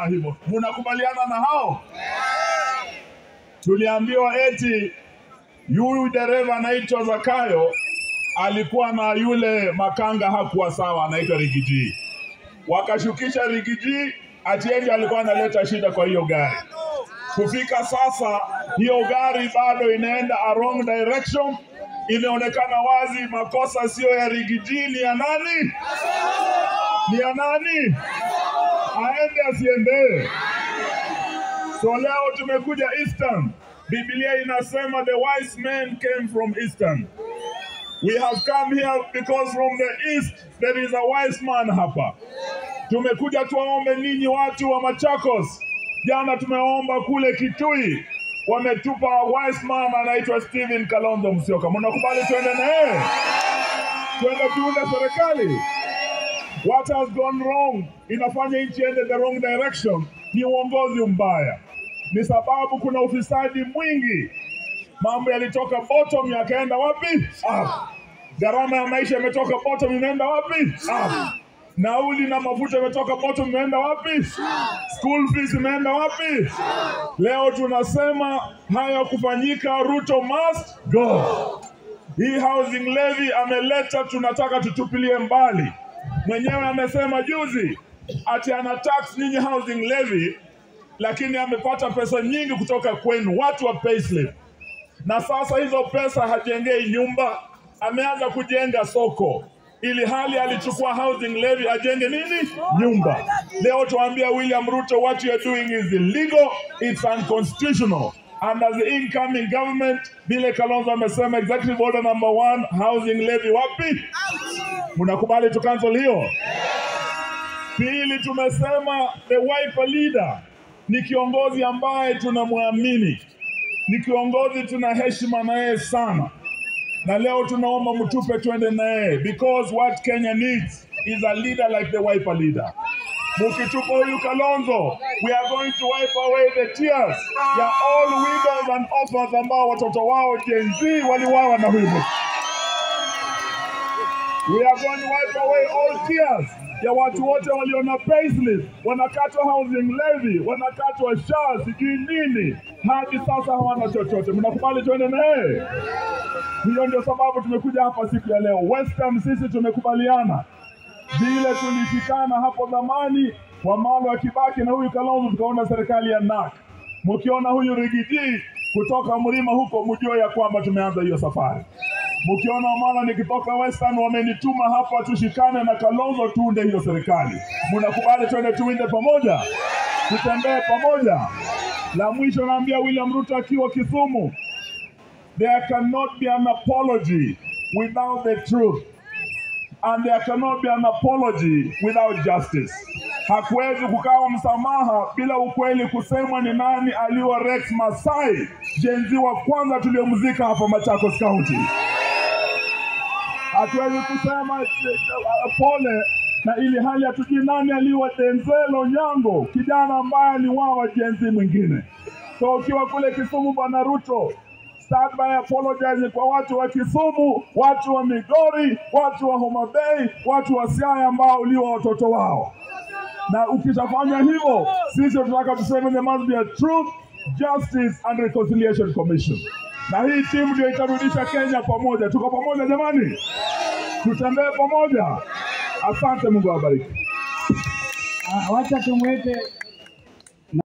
hivyo. Mnakubaliana na hao? Tuliambiwa eti yule dereva anaitwa Zakayo alikuwa na yule makanga hakuwa sawa, anaitwa Rigiji. Wakashukisha Rigiji, atiende alikuwa analeta shida kwa hiyo gari. Kufika sasa hiyo gari bado inaenda a wrong direction. Imeonekana wazi makosa sio ya Rigiji, ni ya nani? Ni ya nani? Aende asiende. So leo tumekuja Eastern. Biblia inasema the wise men came from Eastern. We have come here because from the East there is a wise man hapa. Tumekuja tuwaombe ninyi watu wa Machakos. Jana tumeomba kule Kitui. Wametupa wise man anaitwa Stephen Kalonzo Musyoka. Mnakubali tuende na yeye? Tuende tuunde serikali? What has gone wrong? Inafanya nchi ende the wrong direction. Ni uongozi mbaya. Ni sababu kuna ufisadi mwingi. Mambo yalitoka bottom yakaenda wapi? Gharama ya maisha imetoka bottom imeenda wapi? Nauli na mafuta imetoka bottom imeenda wapi? School fees imeenda wapi? Leo tunasema haya kufanyika, Ruto must go. Hii housing levy ameleta, tunataka tutupilie mbali. Mwenyewe amesema juzi ati ana tax ninyi housing levy, lakini amepata pesa nyingi kutoka kwenu watu wa payslip. Na sasa hizo pesa hajengei nyumba, ameanza kujenga soko. Ili hali alichukua housing levy ajenge nini? Nyumba. Leo tuambia William Ruto, what you are doing is illegal, it's unconstitutional. And as the incoming government, Bile Kalonzo amesema executive order number 1, housing levy wapi? Mnakubali tu cancel hiyo? Pili, tumesema the Wiper leader ni kiongozi ambaye tunamwamini. Ni kiongozi tunaheshima naye sana. Na leo tunaomba mtupe tuende naye, because what Kenya needs is a leader like the Wiper leader. Mukitupa huyu Kalonzo, we are going to wipe away the tears ya all widows and orphans ambao watoto wao Gen Z waliwawa na huyu. We are going to wipe away all tears ya watu wote waliona payslip, wanakatwa housing levy, wanakatwa SHA, sijui nini, hadi sasa hawana chochote. Mnakubali tuende naye? Hiyo ndio sababu tumekuja hapa siku ya leo. Western sisi tumekubaliana. Vile tulishikana hapo zamani kwa Malo ya Kibaki na huyu Kalonzo tukaona serikali ya NAK. Mkiona huyu Rigiji kutoka mlima huko, mjue ya kwamba tumeanza hiyo safari. Mkiona Malo nikitoka Western wamenituma hapa tushikane na Kalonzo tuunde hiyo serikali. Mnakubali tuende tuinde pamoja? Tutembee pamoja? La mwisho naambia William Ruto akiwa Kisumu, there cannot be an apology without the truth. And there cannot be an apology without justice. Hakuwezi kukawa msamaha bila ukweli kusemwa ni nani aliwa Rex Masai, Gen Z wa kwanza tuliomzika hapa Machakos County. Hatuwezi kusema pole na ili hali hatujui nani aliwa Denzel Onyango, kijana ambaye aliuawa Gen Z mwingine. So ukiwa kule Kisumu Bwana Ruto, start by apologizing kwa watu wa Kisumu, watu wa Migori, watu wa Homa Bay, watu wa Siaya ambao uliwa watoto wao. Na ukishafanya hivyo, sisi tunataka tuseme there must be a Truth, Justice and Reconciliation Commission. Na hii timu ndio itarudisha Kenya pamoja. Tuko pamoja jamani? Tutembee pamoja. Asante, Mungu awabariki. Wacha tumwete